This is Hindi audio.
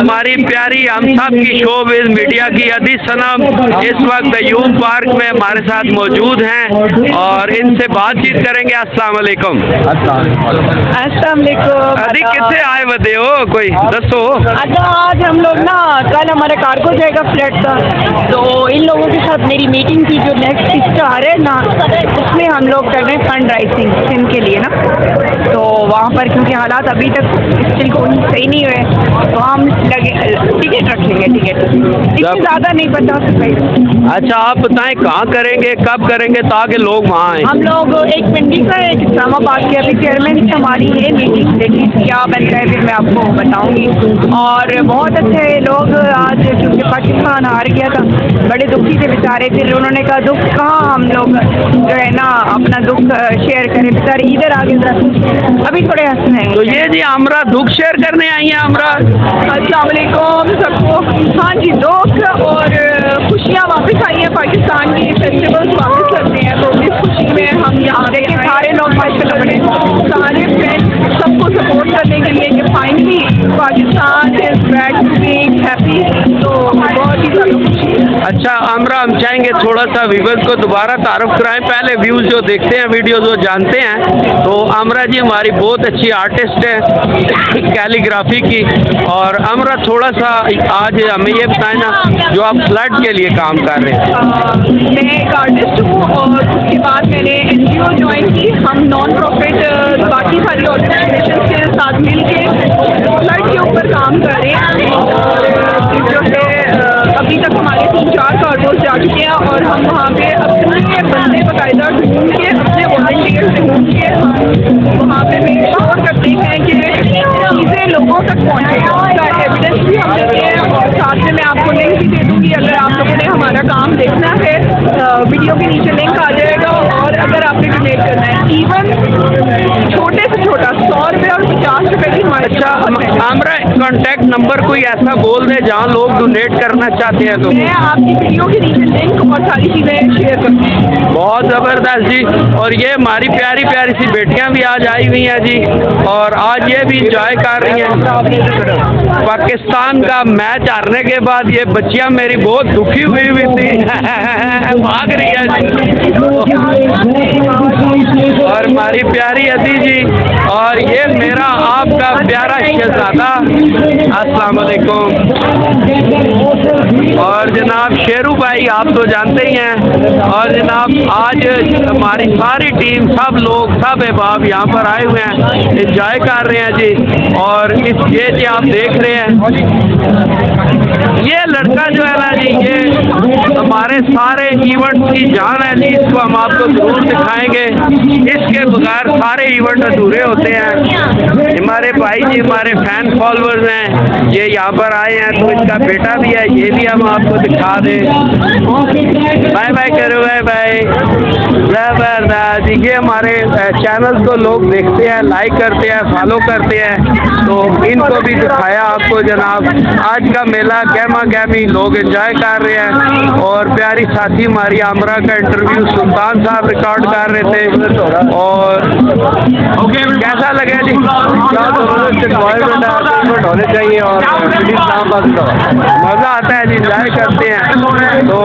हमारी प्यारी हम सब की शोबज मीडिया की अदीज सनम इस वक्त यूथ पार्क में हमारे साथ मौजूद हैं और इनसे बातचीत करेंगे। अस्सलाम वालेकुम। अस्सलाम वालेकुम। अरे कितने आए बदे हो कोई दसो। अच्छा, आज हम लोग ना कल हमारा कार्गो जाएगा फ्लैट का, तो इन लोगों के साथ मेरी मीटिंग थी। जो नेक्स्ट स्टार है ना, उसमें हम लोग कर रहे हैं फंड राइजिंग सिम के लिए ना। तो वहाँ पर क्योंकि हालात अभी तक स्टिल कोई सही नहीं हुए, तो हम लगे टिकट रखेंगे। टिकट ज़्यादा नहीं पता सकता। अच्छा आप बताएं कहाँ करेंगे, कब करेंगे ताकि लोग वहाँ आए। हम लोग एक मंडी का एक इस्लामाबाद के अभी चेयरमैन की हमारी ये मीटिंग देखी क्या बनता है, फिर मैं आपको बताऊंगी। और बहुत अच्छे लोग आज, क्योंकि पाकिस्तान हार गया था, बड़े दुखी थे बेचारे। फिर उन्होंने कहा दुख कहाँ हम लोग जो है ना अपना दुख शेयर करें, बेचारे इधर आ गए। अभी थोड़े हंसने हैं। तो ये जी हमरा दुख शेयर करने आई हैं। हमरा अस्सलाम वालेकुम सबको। हाँ जी, दुख और खुशियाँ वापस आई हैं पाकिस्तान की, फेस्टिवल्स वापस लगते हैं। तो इस खुशी में हम यहाँ देखिए सारे लोग माशाल्लाह बड़े सारे फ्रेंड्स सबको सपोर्ट करने के लिए कि finally Pakistan is back to being happy. तो बहुत ही ज़्यादा खुशी है। अच्छा हमरा हम चाहेंगे थोड़ा सा व्यूअर्स को दोबारा तारुफ कराएं। पहले व्यूज़ जो देखते हैं वीडियोज़ वो जानते हैं। तो अमरा जी हमारी बहुत अच्छी आर्टिस्ट है कैलीग्राफी की। और अमरा थोड़ा सा आज हमें ये बताएं ना, जो आप फ्लड के लिए काम कर रहे हैं। मैं एक आर्टिस्ट हूँ और उसके बाद मैंने NGO ज्वाइन की। हम नॉन प्रॉफिट बाकी सारी ऑर्गेनाइजेशन के साथ मिल के फ्लड के ऊपर काम कर रहे हैं। और जो है अभी तक हमारे 3-4 कार्गोज जा चुके हैं और हम वहाँ पे अपने बंदे बाकायदा ढूंढ के अपने वॉलंटियर से ढूंढ के वहाँ पे मेक श्योर करते हैं कि चीज़ें लोगों तक पहुँचे। उसका एविडेंस भी हम देते हैं और साथ में मैं आपको लिंक भी दे दूँगी। अगर आप लोगों ने हमारा काम देखना है, वीडियो के नीचे लिंक आ जाएगा। और अगर आपने डोनेट करना है, इवन छोटे से छोटा 100 रुपये और 50 रुपये भी हमारे। अच्छा हमारा कॉन्टैक्ट नंबर कोई ऐसा बोल दे जहाँ लोग डोनेट करना चाहते हैं। तो मैं आपकी वीडियो के नीचे लिंक और सारी चीज़ें शेयर करूँगी। बहुत ज़बरदस्त जी। और ये हमारी प्यारी प्यारी सी बेटियाँ भी आज आई हुई हैं जी, और आज ये भी इंजॉय कर रही हैं। पाकिस्तान का मैच हारने के बाद ये बच्चियाँ मेरी बहुत दुखी हुई थी भाग रही है जी। और हमारी प्यारी अदी जी, और ये मेरा आपका प्यारा शहजादा। अस्सलाम वालेकुम। और जनाब शेरू भाई आप तो जानते ही हैं। और जनाब आज हमारी सारी टीम, सब लोग, सब अहबाब यहाँ पर आए हुए हैं, एंजॉय कर रहे हैं जी। और इस ये जी आप देख रहे हैं, ये लड़का जो है ना जी, ये हमारे सारे इवेंट्स की जान है जी। इसको हम आपको जरूर दिखाएंगे। इसके बगैर सारे इवेंट अधूरे होते हैं। हमारे भाई जी हमारे फैन फॉलोअर्स हैं, ये यहाँ पर आए हैं। तो इसका बेटा भी है, ये भी हम आपको दिखा दें। बाय बाय करो, बाय बाय। जबरदस्त। ये हमारे चैनल को लोग देखते हैं, लाइक करते हैं, फॉलो करते हैं। तो इनको भी दिखाया आपको जनाब। आज का मेला गहमा गहमी लोग एंजॉय कर रहे हैं। और प्यारी साथी हमारी आमरा का इंटरव्यू सुल्तान साहब रिकॉर्ड कर रहे थे। और कैसा लगा जी? होने चाहिए और मज़ा आता है जी, एंजॉय करते हैं। तो